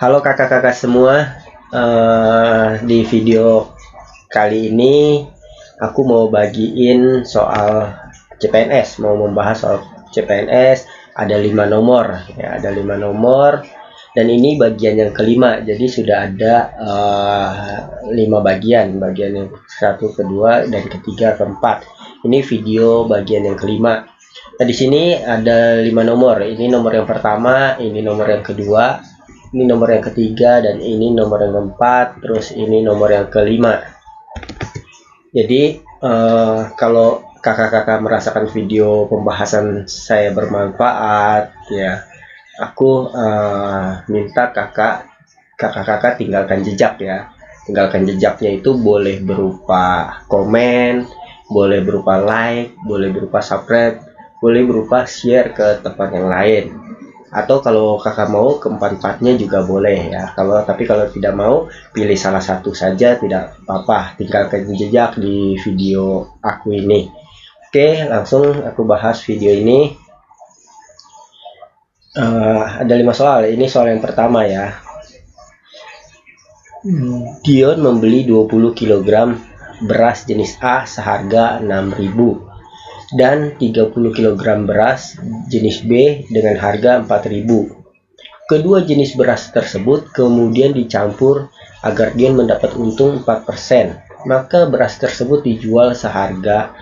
Halo kakak-kakak semua. Di video kali ini aku mau bagiin soal CPNS, mau membahas soal CPNS. Ada 5 nomor ya, ada 5 nomor, dan ini bagian yang kelima. Jadi sudah ada 5 bagian yang satu, kedua, dan ketiga, keempat. Ini video bagian yang kelima. Nah, di sini ada 5 nomor. Ini nomor yang pertama, ini nomor yang kedua, ini nomor yang ketiga, dan ini nomor yang keempat, terus ini nomor yang kelima. Jadi kalau kakak-kakak merasakan video pembahasan saya bermanfaat ya, aku minta kakak-kakak tinggalkan jejak ya. Tinggalkan jejaknya itu boleh berupa komen, boleh berupa like, boleh berupa subscribe, boleh berupa share ke tempat yang lain, atau kalau kakak mau keempat-empatnya juga boleh ya. Tapi kalau tidak mau, pilih salah satu saja, tidak apa-apa, tinggalkan jejak di video aku ini. Oke, langsung aku bahas video ini. Ada 5 soal. Ini soal yang pertama ya. Dion membeli 20 kg beras jenis A seharga 6.000 dan 30 kg beras jenis B dengan harga 4.000. Kedua jenis beras tersebut kemudian dicampur agar Dion mendapat untung 4%. Maka beras tersebut dijual seharga.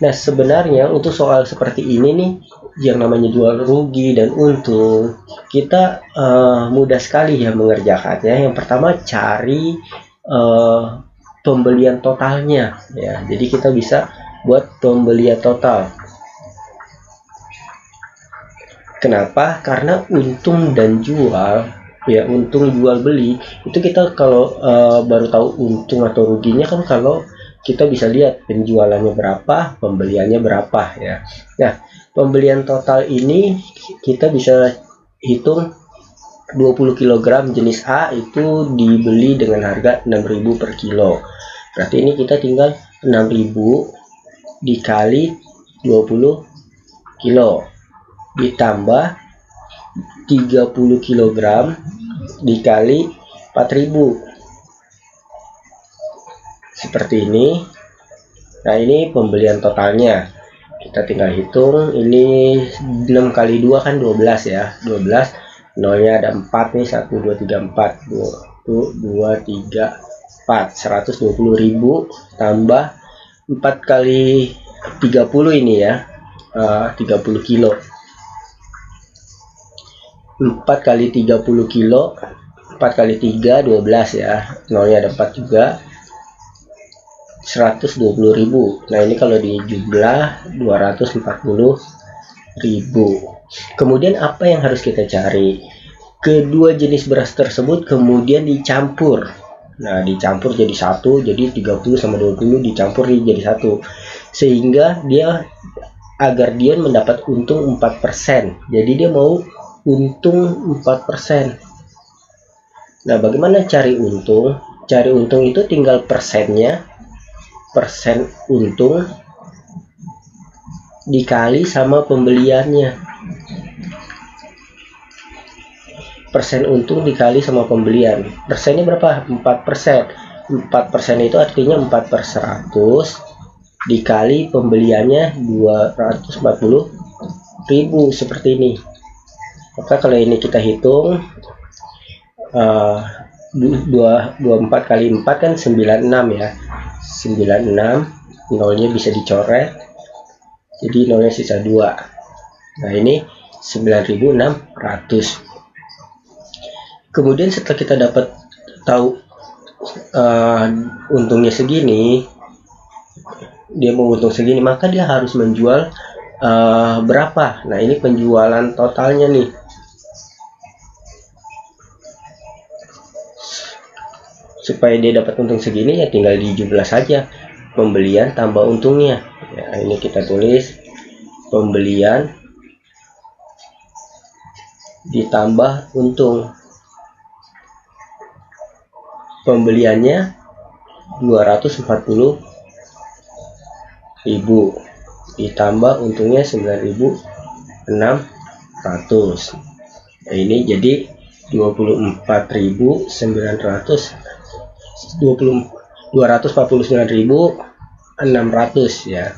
Nah, sebenarnya untuk soal seperti ini nih, yang namanya jual rugi dan untung, kita mudah sekali ya mengerjakannya. Yang pertama, cari pembelian totalnya ya. Jadi kita bisa buat pembelian total. Kenapa? Karena untung dan jual ya, untung jual beli itu kita kalau baru tahu untung atau ruginya kan kalau kita bisa lihat penjualannya berapa, pembeliannya berapa ya. Nah, pembelian total ini kita bisa hitung 20 kg jenis A itu dibeli dengan harga 6.000 per kilo. Berarti ini kita tinggal 6.000 dikali 20 kilo ditambah 30 kg dikali 4.000 seperti ini. Nah, ini pembelian totalnya. Kita tinggal hitung. Ini 6 kali 2 kan 12 ya. 12, nolnya ada 4 nih. 1 2 3 4 2 3 4 120.000 tambah 4 kali 30 ini ya, 30 kilo. 4 kali 30 kilo, 4 kali 3 12 ya, nolnya ada 4 juga, 120.000. Nah, ini kalau dijumlah 240.000. Kemudian apa yang harus kita cari? Kedua jenis beras tersebut kemudian dicampur. Nah, dicampur jadi satu, jadi 30 sama 20 dicampur jadi satu, sehingga dia agar dia mendapat untung 4%. Jadi dia mau untung 4%. Nah, bagaimana cari untung? Cari untung itu tinggal persennya, persen untung dikali sama pembeliannya. Persen untung dikali sama pembelian. Persennya berapa? 4%. 4% itu artinya 4/100 dikali pembeliannya 240.000 seperti ini. Maka kalau ini kita hitung 24 kali 4 kan 96 ya. 96, nolnya bisa dicoret, jadi nolnya sisa 2. Nah, ini 9.600. Kemudian setelah kita dapat tahu untungnya segini, dia mau untung segini, maka dia harus menjual berapa. Nah, ini penjualan totalnya nih. Supaya dia dapat untung segini ya tinggal dijumlah saja pembelian tambah untungnya ya. Ini kita tulis pembelian ditambah untung. Pembeliannya 240.000 ditambah untungnya 9.600. Nah, ini jadi 249.600 ya.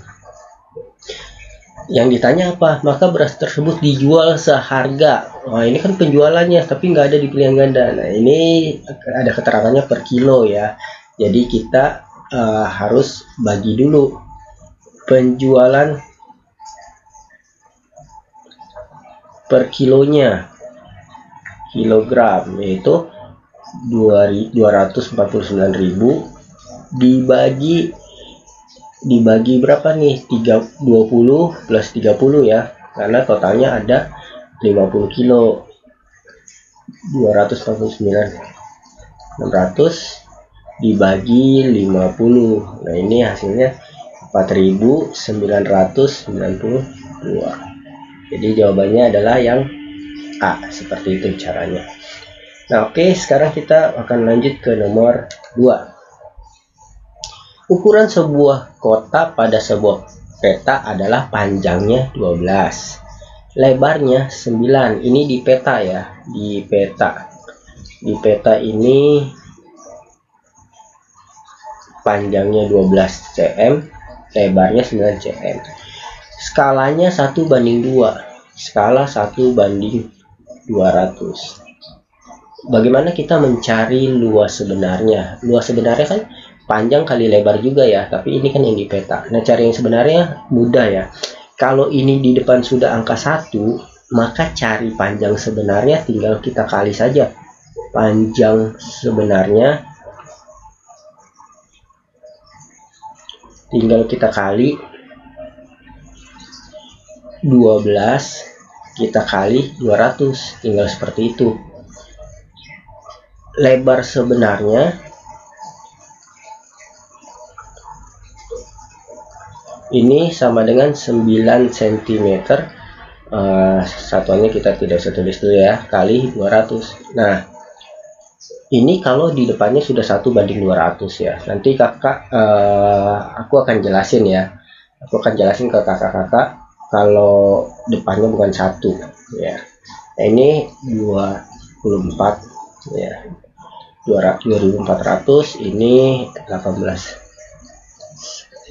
Yang ditanya apa? Maka beras tersebut dijual seharga. Wah, ini kan penjualannya tapi nggak ada di pilihan ganda. Nah, ini ada keterangannya per kilo ya. Jadi kita harus bagi dulu penjualan per kilonya, kilogram, yaitu 249.000 dibagi berapa nih? 20 plus 30 ya, karena totalnya ada 50 kilo. 249.600 dibagi 50. Nah, ini hasilnya 4.992. Jadi jawabannya adalah yang A. Seperti itu caranya. Nah, oke, sekarang kita akan lanjut ke nomor 2. Ukuran sebuah kota pada sebuah peta adalah panjangnya 12, lebarnya 9. Ini di peta ya, di peta. Di peta ini panjangnya 12 cm, lebarnya 9 cm. Skalanya 1:2. Skala 1:200. Bagaimana kita mencari luas sebenarnya? Luas sebenarnya kan panjang kali lebar juga ya, tapi ini kan yang di peta. Nah, cari yang sebenarnya mudah ya. Kalau ini di depan sudah angka 1, maka cari panjang sebenarnya tinggal kita kali saja. Panjang sebenarnya tinggal kita kali 12, kita kali 200, tinggal seperti itu. Lebar sebenarnya ini sama dengan 9 cm. Satuannya kita tidak usah tulis dulu ya, kali 200. Nah, ini kalau di depannya sudah 1:200 ya. Nanti kakak aku akan jelasin ya. Aku akan jelasin ke kakak-kakak kalau depannya bukan 1 ya. Nah, ini 24 ya. 2400, ini 18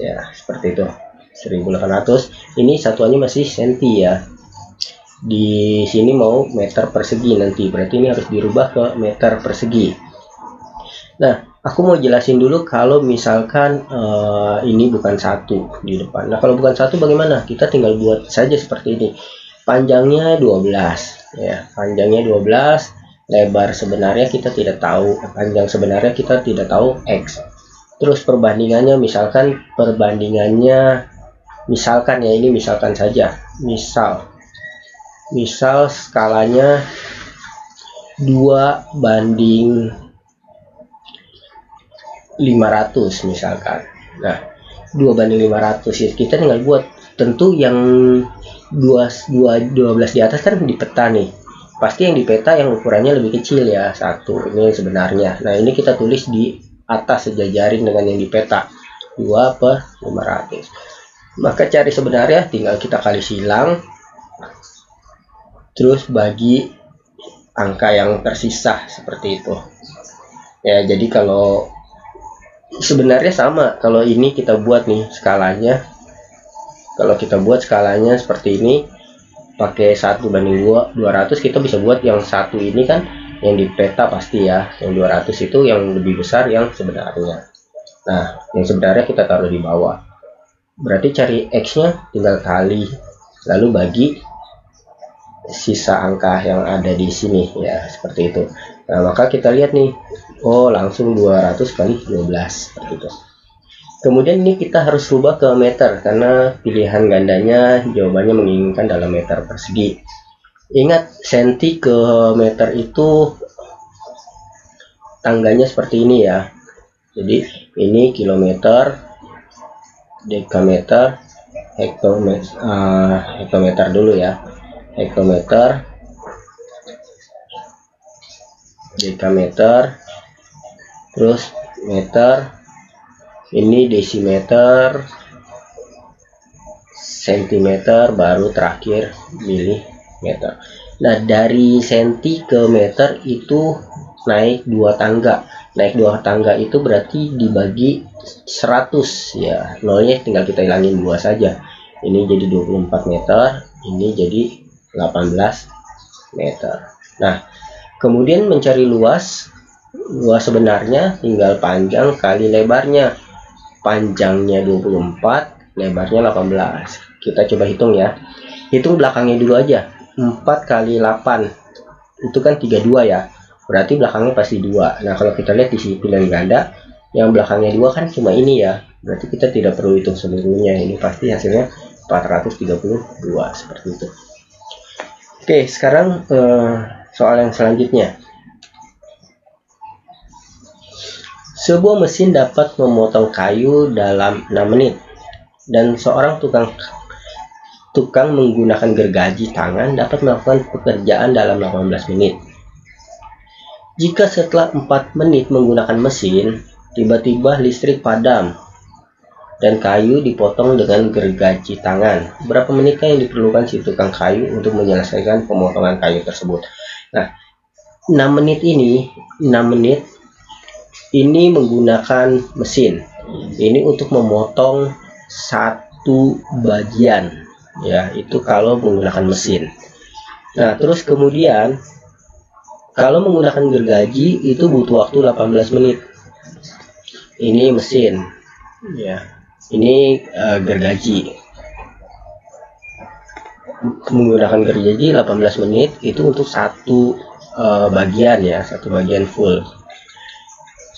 ya, seperti itu. 1800. Ini satuannya masih senti ya. Di sini mau meter persegi nanti, berarti ini harus dirubah ke meter persegi. Nah, aku mau jelasin dulu kalau misalkan ini bukan 1 di depan. Nah, kalau bukan 1 bagaimana? Kita tinggal buat saja seperti ini. Panjangnya 12 ya, panjangnya 12. Lebar sebenarnya kita tidak tahu, panjang sebenarnya kita tidak tahu X. Terus perbandingannya, misalkan ya, ini misalkan saja, misal skalanya 2:500 misalkan. Nah, 2:500 ya, kita tinggal buat. Tentu yang 12 di atas kan di peta nih, pasti yang di peta yang ukurannya lebih kecil ya, 1. Ini sebenarnya. Nah, ini kita tulis di atas sejajarin dengan yang di peta, 2/500. Maka cari sebenarnya tinggal kita kali silang, terus bagi angka yang tersisa seperti itu ya. Jadi kalau sebenarnya sama, kalau ini kita buat nih skalanya, kalau kita buat skalanya seperti ini pakai 1:200, kita bisa buat yang 1 ini kan yang di peta pasti ya, yang 200 itu yang lebih besar yang sebenarnya. Nah, yang sebenarnya kita taruh di bawah. Berarti cari X-nya tinggal kali, lalu bagi sisa angka yang ada di sini ya, seperti itu. Nah, maka kita lihat nih, oh langsung 200 kali 12 seperti itu. Kemudian ini kita harus rubah ke meter karena pilihan gandanya jawabannya menginginkan dalam meter persegi. Ingat, senti ke meter itu tangganya seperti ini ya. Jadi ini kilometer, dekameter, hektometer dulu ya. Hektometer, dekameter, terus meter, ini desimeter, sentimeter, baru terakhir milimeter. Nah, dari senti ke meter itu naik 2 tangga. Naik 2 tangga itu berarti dibagi 100 ya. Nolnya tinggal kita hilangin 2 saja. Ini jadi 24 meter, ini jadi 18 meter. Nah, kemudian mencari luas sebenarnya tinggal panjang kali lebarnya. Panjangnya 24, lebarnya 18. Kita coba hitung ya. Hitung belakangnya dulu aja. 4 kali 8 itu kan 32 ya. Berarti belakangnya pasti 2. Nah, kalau kita lihat di sini pilihan ganda, yang belakangnya 2 kan cuma ini ya. Berarti kita tidak perlu hitung seluruhnya. Ini pasti hasilnya 432 seperti itu. Oke, sekarang soal yang selanjutnya. Sebuah mesin dapat memotong kayu dalam 6 menit dan seorang tukang menggunakan gergaji tangan dapat melakukan pekerjaan dalam 18 menit. Jika setelah 4 menit menggunakan mesin, tiba-tiba listrik padam dan kayu dipotong dengan gergaji tangan, berapa menitkah yang diperlukan si tukang kayu untuk menyelesaikan pemotongan kayu tersebut? Nah, 6 menit ini menggunakan mesin. Ini untuk memotong satu bagian ya, itu kalau menggunakan mesin. Nah, terus kemudian kalau menggunakan gergaji itu butuh waktu 18 menit. Ini mesin ya. Ini gergaji. Menggunakan gergaji 18 menit itu untuk satu bagian ya, satu bagian full.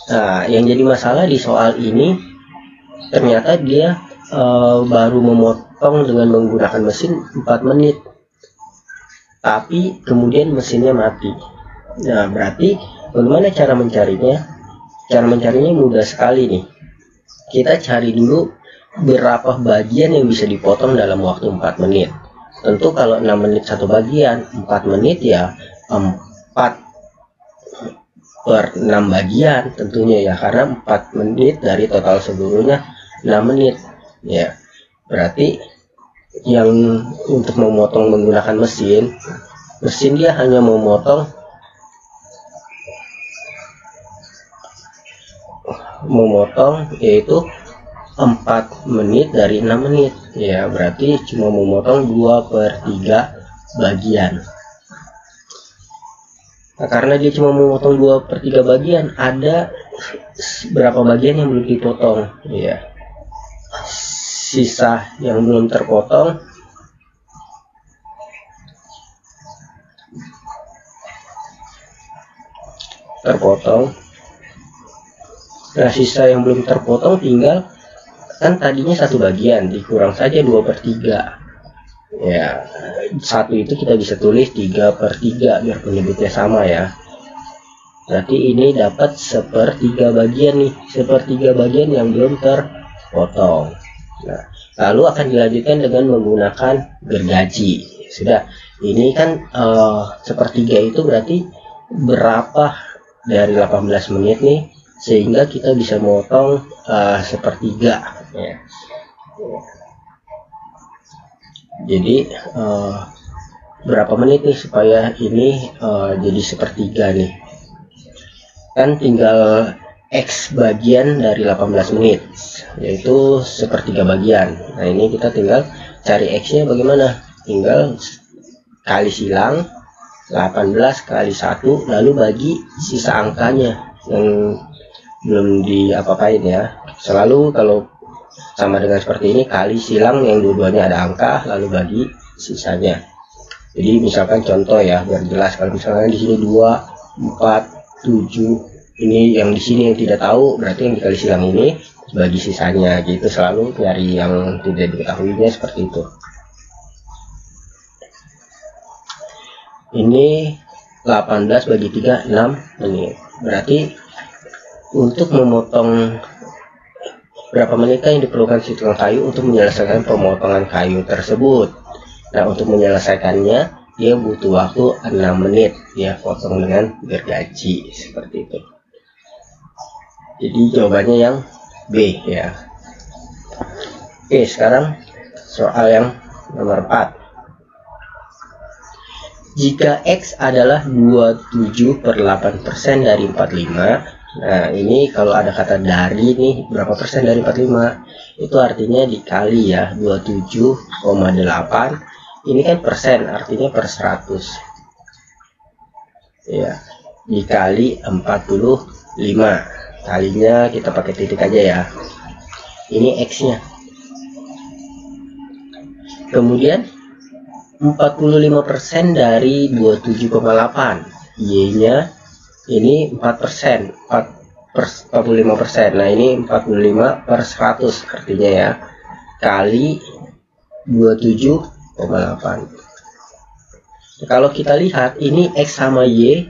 Nah, yang jadi masalah di soal ini ternyata dia baru memotong dengan menggunakan mesin 4 menit, tapi kemudian mesinnya mati. Nah, berarti bagaimana cara mencarinya? Cara mencarinya mudah sekali nih. Kita cari dulu berapa bagian yang bisa dipotong dalam waktu 4 menit. Tentu kalau 6 menit satu bagian, 4 menit ya 4 per 6 bagian tentunya ya, karena 4 menit dari total seluruhnya 6 menit ya. Berarti yang untuk memotong menggunakan mesin dia hanya memotong yaitu 4 menit dari 6 menit ya, berarti cuma memotong 2/3 bagian. Nah, karena dia cuma memotong 2/3 bagian, ada berapa bagian yang belum dipotong ya. Sisa yang belum terpotong nah, sisa yang belum terpotong tinggal, kan tadinya satu bagian dikurang saja 2/3 ya. Satu itu kita bisa tulis 3/3 biar penyebutnya sama ya. Berarti ini dapat 1/3 bagian nih, 1/3 bagian yang belum terpotong. Nah, lalu akan dilanjutkan dengan menggunakan gergaji. Sudah, ini kan 1/3 itu berarti berapa dari 18 menit nih, sehingga kita bisa memotong 1/3 ya. Jadi berapa menit nih supaya ini jadi 1/3 nih, kan tinggal X bagian dari 18 menit yaitu 1/3 bagian. Nah, ini kita tinggal cari X nya bagaimana, tinggal kali silang 18 kali 1 lalu bagi sisa angkanya yang belum diapa-apain ya. Selalu kalau sama dengan seperti ini, kali silang yang dua-duanya ada angka lalu bagi sisanya. Jadi misalkan contoh ya biar jelas, kalau misalnya di sini 2, 4, 7, ini yang di sini yang tidak tahu, berarti yang dikali silang ini bagi sisanya gitu. Selalu nyari yang tidak diketahuinya seperti itu. Ini 18 bagi 3, 6 menit. Berarti untuk memotong berapa menitkah yang diperlukan si tukang kayu untuk menyelesaikan pemotongan kayu tersebut? Nah, untuk menyelesaikannya dia butuh waktu 6 menit ya, potong dengan gergaji seperti itu. Jadi jawabannya yang B ya. Oke, sekarang soal yang nomor 4. Jika X adalah 27/8% dari 45, nah ini kalau ada kata dari nih, berapa persen dari 45? Itu artinya dikali ya, 27,8. Ini kan persen, artinya per 100. Ya, dikali 45. Kalinya kita pakai titik aja ya. Ini X-nya. Kemudian 45% dari 27,8, Y-nya ini 4%, 45%. Nah, ini 45/100 artinya ya, kali 27,8. Kalau kita lihat ini X sama Y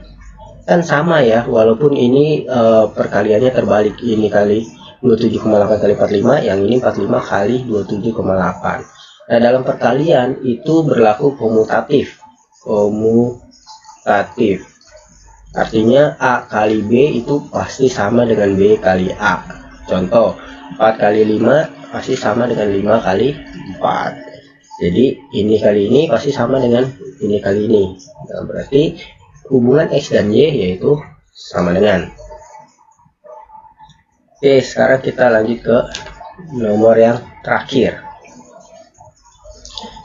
kan sama ya, walaupun ini perkaliannya terbalik, ini kali 27,8 kali 45, yang ini 45 kali 27,8. Nah, dalam perkalian itu berlaku komutatif. Artinya A kali B itu pasti sama dengan B kali A. Contoh, 4 kali 5 pasti sama dengan 5 kali 4. Jadi ini kali ini pasti sama dengan ini kali ini. Nah, berarti hubungan X dan Y yaitu sama dengan. Oke, sekarang kita lanjut ke nomor yang terakhir.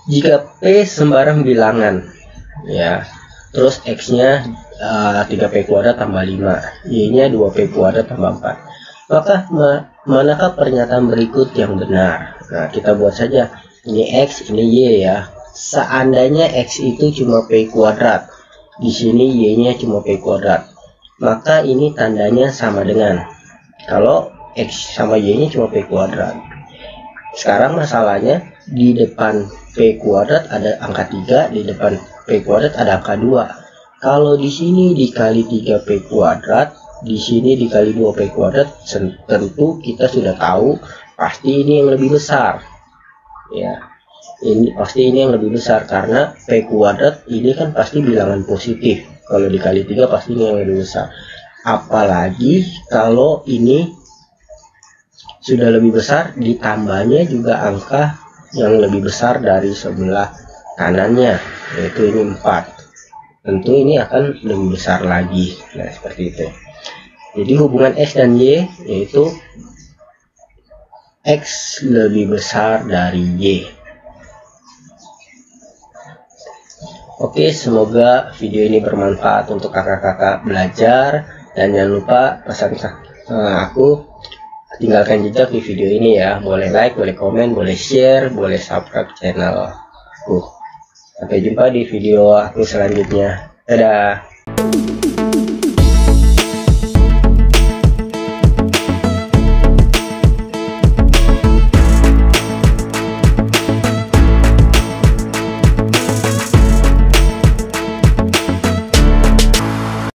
Jika P sembarang bilangan ya, terus X-nya 3P kuadrat tambah 5, Y-nya 2P kuadrat tambah 4, maka manakah pernyataan berikut yang benar? Nah, kita buat saja. Ini X, ini Y ya. Seandainya X itu cuma P kuadrat, di sini Y-nya cuma P kuadrat, maka ini tandanya sama dengan. Kalau X sama Y-nya cuma P kuadrat. Sekarang masalahnya di depan P kuadrat ada angka 3, di depan P kuadrat ada angka 2. Kalau di sini dikali 3P kuadrat, di sini dikali 2P kuadrat, tentu kita sudah tahu pasti ini yang lebih besar. Ya, ini pasti ini yang lebih besar karena P kuadrat ini kan pasti bilangan positif. Kalau dikali 3 pasti ini yang lebih besar. Apalagi kalau ini sudah lebih besar, ditambahnya juga angka yang lebih besar dari sebelah kanannya, yaitu ini 4. Tentu ini akan lebih besar lagi. Nah, seperti itu. Jadi hubungan X dan Y yaitu X lebih besar dari Y. Oke, semoga video ini bermanfaat untuk kakak-kakak belajar, dan jangan lupa pesan aku, tinggalkan jejak di video ini ya. Boleh like, boleh komen, boleh share, boleh subscribe channel aku. Sampai jumpa di video aku selanjutnya. Dadah.